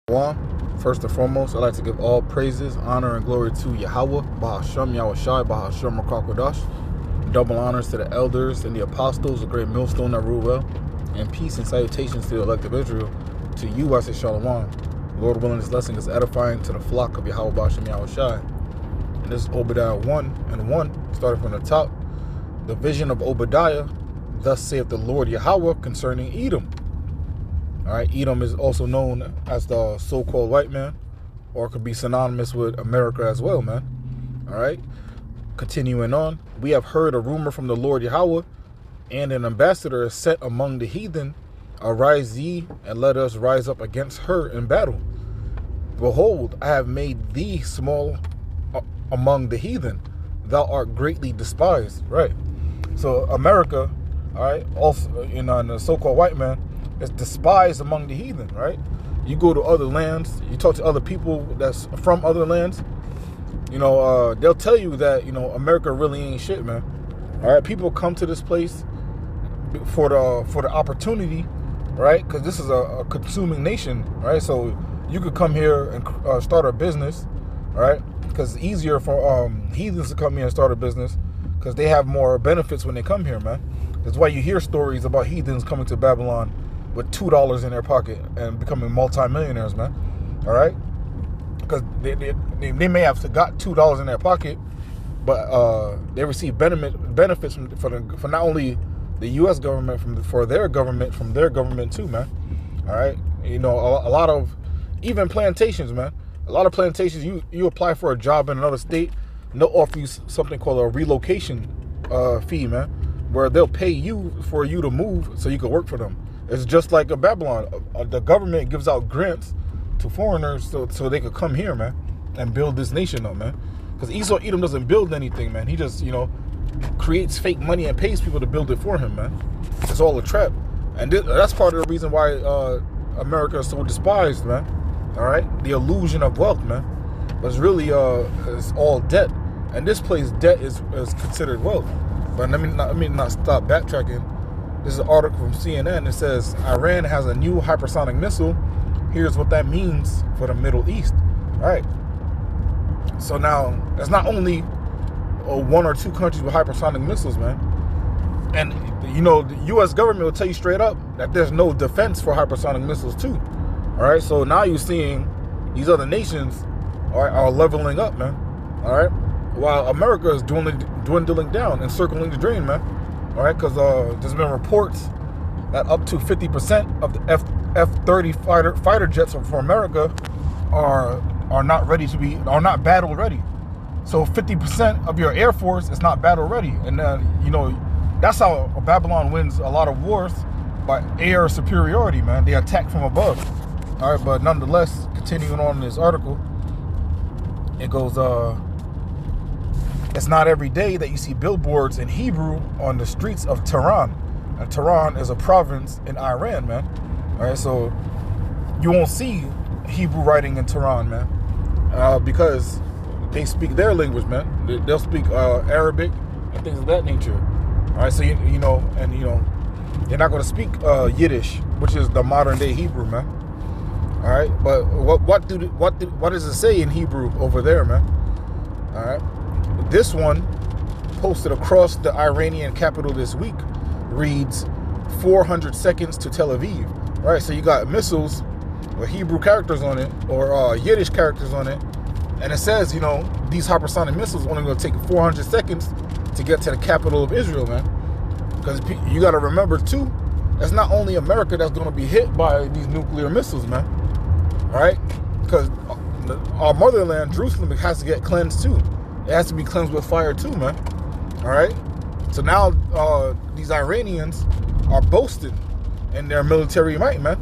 One, first and foremost, I'd like to give all praises, honor, and glory to Yahweh, Bahasham Yahushai, Bahasham Rakakwadash. Double honors to the elders and the apostles, the great millstone that rule well, and peace and salutations to the elect of Israel. To you I say Shalom. Lord willing, this lesson is edifying to the flock of Yahweh, Bahasham Yahushai. And this is Obadiah 1:1, starting from the top. The vision of Obadiah, thus saith the Lord Yahweh concerning Edom. All right, Edom is also known as the so-called white man, or it could be synonymous with America as well, man. All right, continuing on, we have heard a rumor from the Lord Yahweh, and an ambassador is set among the heathen. Arise ye, and let us rise up against her in battle. Behold, I have made thee small among the heathen. Thou art greatly despised. Right. So America, all right, also the so-called white man, is despised among the heathen, right? You go to other lands, you talk to other people that's from other lands, they'll tell you that, America really ain't shit, man. All right, people come to this place for the opportunity, right? Because this is a consuming nation, right? So you could come here and start a business, right? Because it's easier for heathens to come here and start a business because they have more benefits when they come here, man. That's why you hear stories about heathens coming to Babylon with $2 in their pocket and becoming multi-millionaires, man. All right, because they may have got $2 in their pocket, but they receive benefits for not only the U.S. government from their government too, man. All right, a lot of even plantations, man. A lot of plantations, you apply for a job in another state, and they'll offer you something called a relocation fee, man, where they'll pay you for you to move so you can work for them. It's just like a Babylon. The government gives out grants to foreigners so they could come here, man, and build this nation up, man. Because Esau Edom doesn't build anything, man. He just, creates fake money and pays people to build it for him, man. It's all a trap. And that's part of the reason why America is so despised, man. All right? The illusion of wealth, man. But it's really it's all debt. And this place, debt is considered wealth. But let me not stop backtracking. This is an article from CNN. It says, Iran has a new hypersonic missile. Here's what that means for the Middle East. All right. So now, it's not only one or two countries with hypersonic missiles, man. And, the U.S. government will tell you straight up that there's no defense for hypersonic missiles, too. All right. So now you're seeing these other nations are leveling up, man. All right. While America is dwindling down and circling the drain, man. All right, because there's been reports that up to 50% of the F-30 fighter jets for America are not battle ready. So 50% of your Air Force is not battle ready, and that's how Babylon wins a lot of wars, by air superiority, man. They attack from above. All right, but nonetheless, continuing on in this article, it goes. It's not every day that you see billboards in Hebrew on the streets of Tehran. And Tehran is a province in Iran, man. All right, so you won't see Hebrew writing in Tehran, man, because they speak their language, man. They'll speak Arabic and things of that nature. All right, so you're not going to speak Yiddish, which is the modern day Hebrew, man. All right, but what does it say in Hebrew over there, man? All right. This one, posted across the Iranian capital this week, reads 400 seconds to Tel Aviv. All right, so you got missiles with Hebrew characters on it, or Yiddish characters on it, and it says, these hypersonic missiles only going to take 400 seconds to get to the capital of Israel, man. Because you got to remember, too, it's not only America that's going to be hit by these nuclear missiles, man. All right? Because our motherland, Jerusalem, has to get cleansed, too. It has to be cleansed with fire too, man. All right? So now these Iranians are boasting in their military might, man.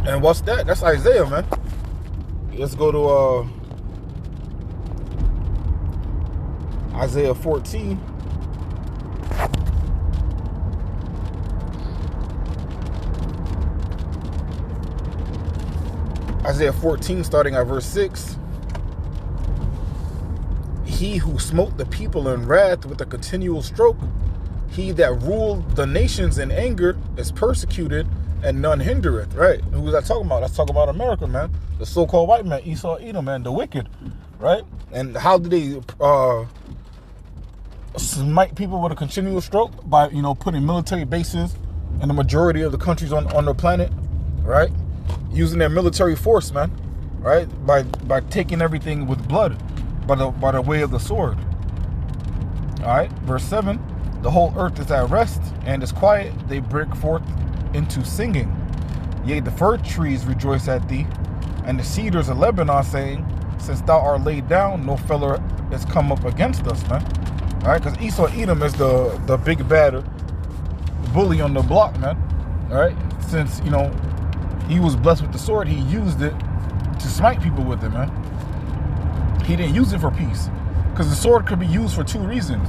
And what's that? That's Isaiah, man. Let's go to Isaiah 14. Isaiah 14, starting at verse 6. He who smote the people in wrath with a continual stroke, he that ruled the nations in anger is persecuted and none hindereth, right? Who was that talking about? That's talking about America, man. The so-called white man, Esau, Edom, man, the wicked, right? And how did they smite people with a continual stroke? By, putting military bases in the majority of the countries on the planet, right? Using their military force, man, right? By taking everything with blood, by the way of the sword. All right, verse 7, the whole earth is at rest and is quiet. They break forth into singing. Yea, the fir trees rejoice at thee, and the cedars of Lebanon, saying, since thou art laid down, no fellow has come up against us, man. All right, because Esau Edom is the big bad bully on the block, man. All right, since, he was blessed with the sword, he used it to smite people with it, man. He didn't use it for peace, because the sword could be used for two reasons.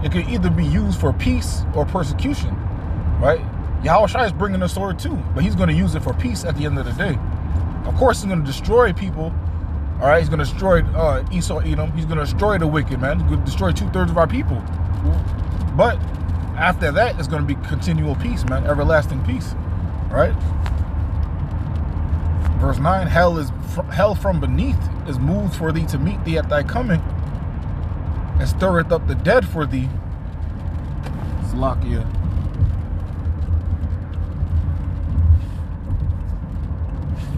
It could either be used for peace or persecution, right? Yahushua is bringing the sword too, but he's going to use it for peace at the end of the day. Of course, he's going to destroy people. All right, he's going to destroy Esau Edom. He's going to destroy the wicked, man. He's going to destroy 2/3 of our people. But after that, it's going to be continual peace, man. Everlasting peace, all right? Verse 9, hell from beneath is moved for thee to meet thee at thy coming, and stirreth up the dead for thee. Salakia.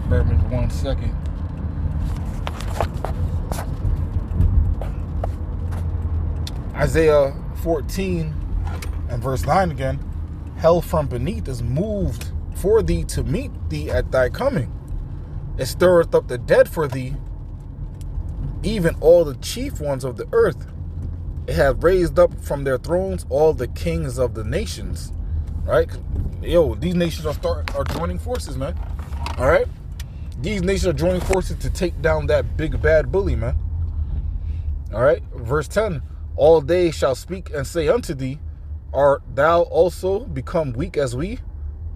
Bear with me 1 second. Isaiah 14 and verse 9 again. Hell from beneath is moved for thee to meet thee at thy coming. It stirreth up the dead for thee, even all the chief ones of the earth. It hath raised up from their thrones all the kings of the nations. Right? Yo, these nations are joining forces, man. All right? These nations are joining forces to take down that big bad bully, man. All right? Verse 10. All they shall speak and say unto thee, art thou also become weak as we?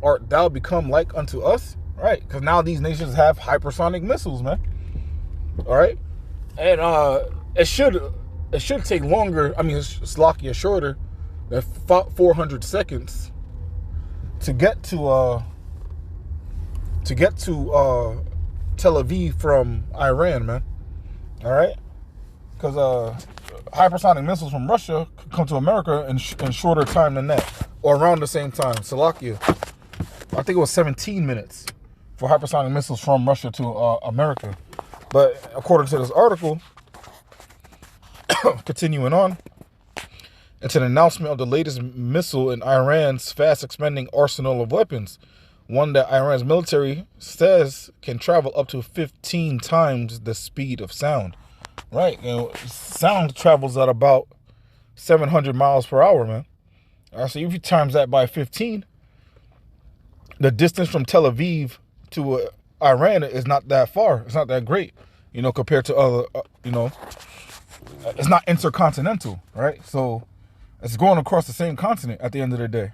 Art thou become like unto us? Right? Because now these nations have hypersonic missiles, man. All right? And it should take longer. I mean, it's lucky shorter than 400 seconds to get to Tel Aviv from Iran, man. All right, because hypersonic missiles from Russia come to America in shorter time than that, or around the same time. Salakia, I think it was 17 minutes for hypersonic missiles from Russia to America. But according to this article, continuing on, it's an announcement of the latest missile in Iran's fast expanding arsenal of weapons, one that Iran's military says can travel up to 15 times the speed of sound. Right? Sound travels at about 700 miles per hour, man. So if you times that by 15, the distance from Tel Aviv to Iran is not that far. It's not that great, compared to other, it's not intercontinental, right? So it's going across the same continent at the end of the day.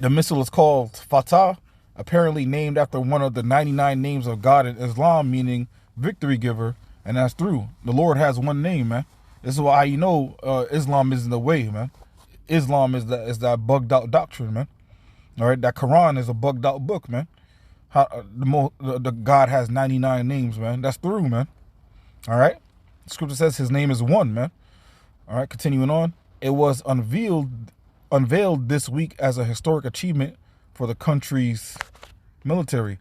The missile is called Fatah, apparently named after one of the 99 names of God in Islam, meaning victory giver, and that's true. The Lord has one name, man. This is why Islam isn't the way, man. Islam is that bugged out doctrine, man. All right, that Quran is a bugged out book, man. The God has 99 names, man. That's true, man. All right. The scripture says his name is one, man. All right, continuing on. It was unveiled this week as a historic achievement for the country's military.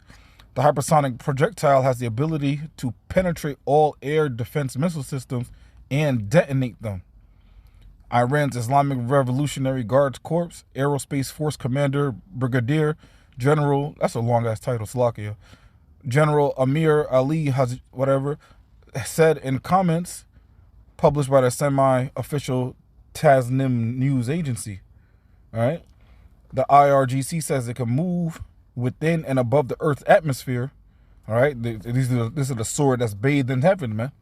The hypersonic projectile has the ability to penetrate all air defense missile systems and detonate them. Iran's Islamic Revolutionary Guards Corps Aerospace Force Commander Brigadier General, that's a long-ass title, Slovakia, General Amir Ali said in comments published by the semi-official Tasnim news agency. All right. The IRGC says it can move within and above the Earth's atmosphere. All right. This is the sword that's bathed in heaven, man.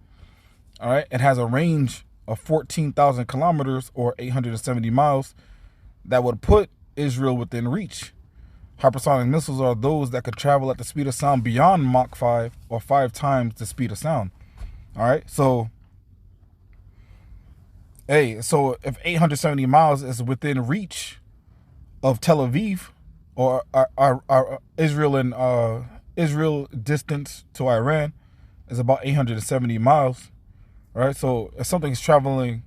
All right. It has a range of 14,000 kilometers or 870 miles that would put Israel within reach. Hypersonic missiles are those that could travel at the speed of sound beyond Mach 5 or 5 times the speed of sound. All right. So if 870 miles is within reach of Tel Aviv, or our Israel and Israel distance to Iran is about 870 miles, right? So if something's traveling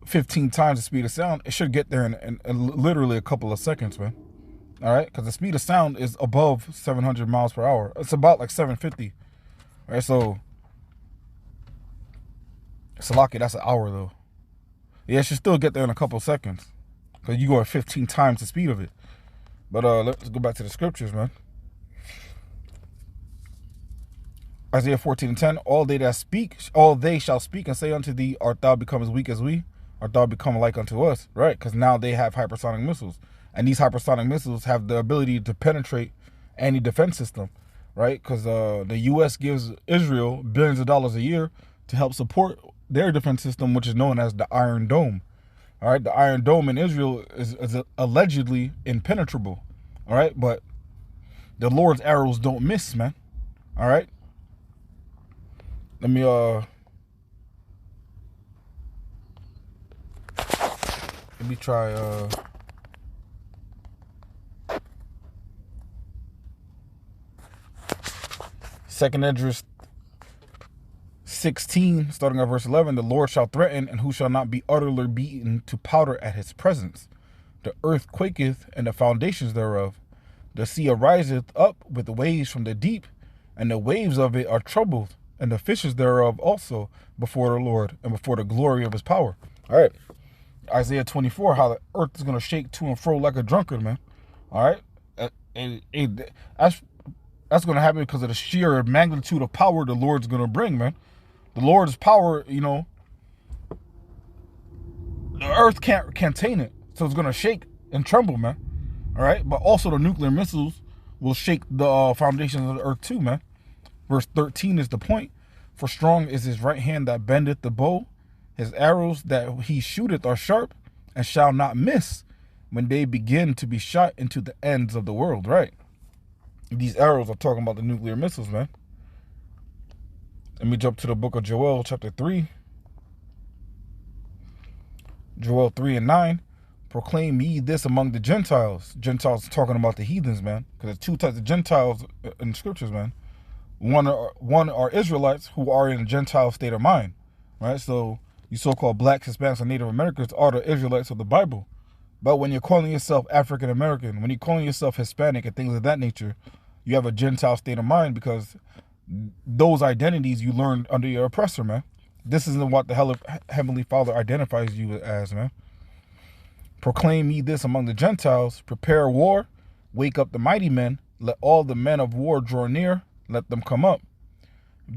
15 times the speed of sound, it should get there in literally a couple of seconds, man. All right, because the speed of sound is above 700 miles per hour. It's about like 750. All right, so Salaki, that's an hour though. Yeah, it should still get there in a couple of seconds because you go at 15 times the speed of it. But let's go back to the scriptures, man. Isaiah 14:10, all they shall speak and say unto thee, art thou become as weak as we? Art thou become like unto us? Right? Because now they have hypersonic missiles. And these hypersonic missiles have the ability to penetrate any defense system, right? Because the U.S. gives Israel billions of dollars a year to help support their defense system, which is known as the Iron Dome. All right, the Iron Dome in Israel is allegedly impenetrable. All right, but the Lord's arrows don't miss, man. All right. Let me try Second Esdras 16, starting at verse 11. The Lord shall threaten, and who shall not be utterly beaten to powder at his presence? The earth quaketh, and the foundations thereof. The sea ariseth up with the waves from the deep, and the waves of it are troubled, and the fishes thereof also before the Lord, and before the glory of his power. All right. Isaiah 24, how the earth is going to shake to and fro like a drunkard, man. All right. That's going to happen because of the sheer magnitude of power the Lord's going to bring, man. The Lord's power, you know, the earth can't contain it. So it's going to shake and tremble, man. All right. But also the nuclear missiles will shake the foundations of the earth too, man. Verse 13 is the point. For strong is his right hand that bendeth the bow. His arrows that he shooteth are sharp and shall not miss when they begin to be shot into the ends of the world, right? These arrows are talking about the nuclear missiles, man. Let me jump to the book of Joel, chapter 3. Joel 3:9. Proclaim ye this among the Gentiles. Gentiles talking about the heathens, man. Because there's two types of Gentiles in the scriptures, man. One are Israelites who are in a Gentile state of mind, right? So you so-called blacks, Hispanics, and Native Americans are the Israelites of the Bible. But when you're calling yourself African American, when you're calling yourself Hispanic and things of that nature, you have a Gentile state of mind because those identities you learned under your oppressor, man. This isn't what the Heavenly Father identifies you as, man. Proclaim ye this among the Gentiles. Prepare war. Wake up the mighty men. Let all the men of war draw near. Let them come up.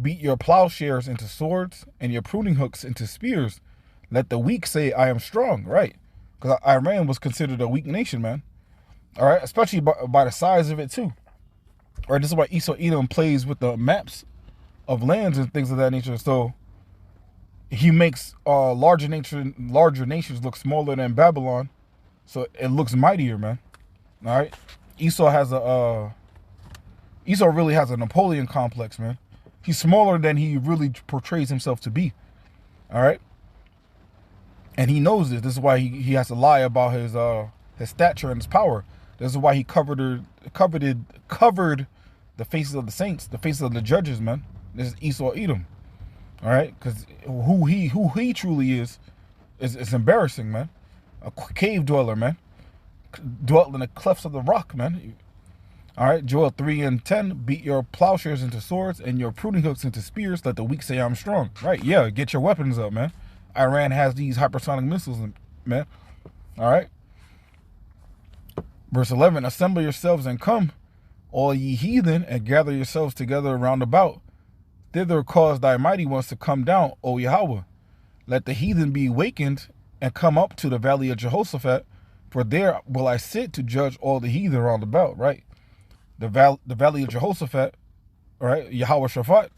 Beat your plowshares into swords and your pruning hooks into spears. Let the weak say, I am strong, right? Because Iran was considered a weak nation, man. All right, especially by the size of it, too. All right, this is why Esau Edom plays with the maps of lands and things of that nature. So he makes larger nations look smaller than Babylon. So it looks mightier, man. All right, Esau really has a Napoleon complex, man. He's smaller than he really portrays himself to be. All right. And he knows this. This is why he has to lie about his stature and his power. This is why he covered the faces of the saints, the faces of the judges, man. This is Esau Edom. All right. Because who he truly is embarrassing, man. A cave dweller, man. Dwelt in the clefts of the rock, man. All right, Joel 3:10, beat your plowshares into swords and your pruning hooks into spears. Let the weak say I'm strong. Right, yeah, get your weapons up, man. Iran has these hypersonic missiles, man. All right. Verse 11, assemble yourselves and come, all ye heathen, and gather yourselves together round about. Thither cause thy mighty ones to come down, O Yahweh. Let the heathen be awakened and come up to the valley of Jehoshaphat, for there will I sit to judge all the heathen round about, right? The valley of Jehoshaphat, all right, Yahweh Shaphat,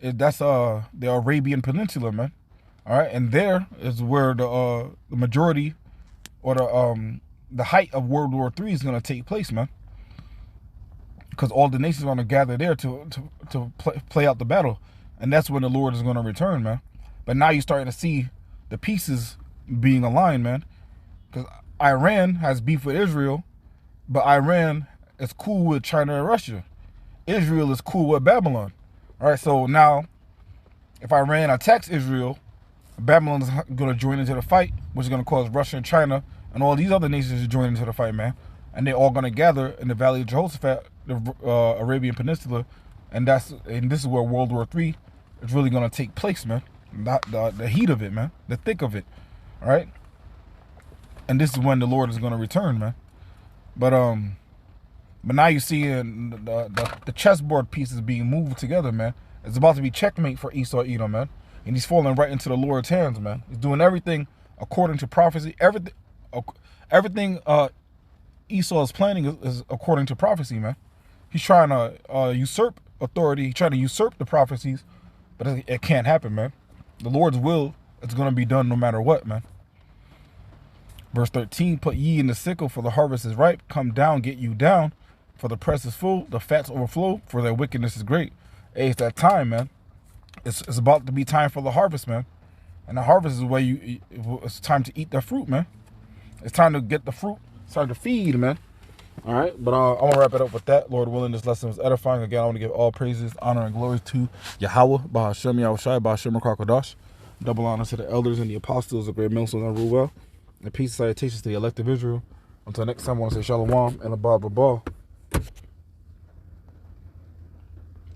that's the Arabian Peninsula, man. All right, and there is where the majority or the height of World War III is going to take place, man. Because all the nations are going to gather there to play out the battle, and that's when the Lord is going to return, man. But now you're starting to see the pieces being aligned, man. Because Iran has beef with Israel But Iran is cool with China and Russia. Israel is cool with Babylon. All right, so now if Iran attacks Israel, Babylon is going to join into the fight, which is going to cause Russia and China and all these other nations to join into the fight, man. And they're all going to gather in the Valley of Jehoshaphat, the Arabian Peninsula, and this is where World War III is really going to take place, man. The heat of it, man. The thick of it, all right? And this is when the Lord is going to return, man. But now you're seeing the chessboard pieces being moved together, man. It's about to be checkmate for Esau Edom, man. And he's falling right into the Lord's hands, man. He's doing everything according to prophecy. Everything Esau is planning is according to prophecy, man. He's trying to usurp authority. He's trying to usurp the prophecies, but it can't happen, man. The Lord's will is going to be done no matter what, man. Verse 13, put ye in the sickle, for the harvest is ripe. Come down, get you down, for the press is full, the fats overflow, for their wickedness is great. Hey, it's that time, man. It's about to be time for the harvest, man. And the harvest is where it's time to eat the fruit, man. It's time to get the fruit. It's time to feed, man. All right, but I'm going to wrap it up with that. Lord willing, this lesson was edifying. Again, I want to give all praises, honor, and glory to Yahweh, Bahashem, Yahushai, Bahashem, Rakakadash. Double honor to the elders and the apostles, the great millstones and rule well. And peace and salutations to the elect of Israel. Until next time, I want to say shalom and abba.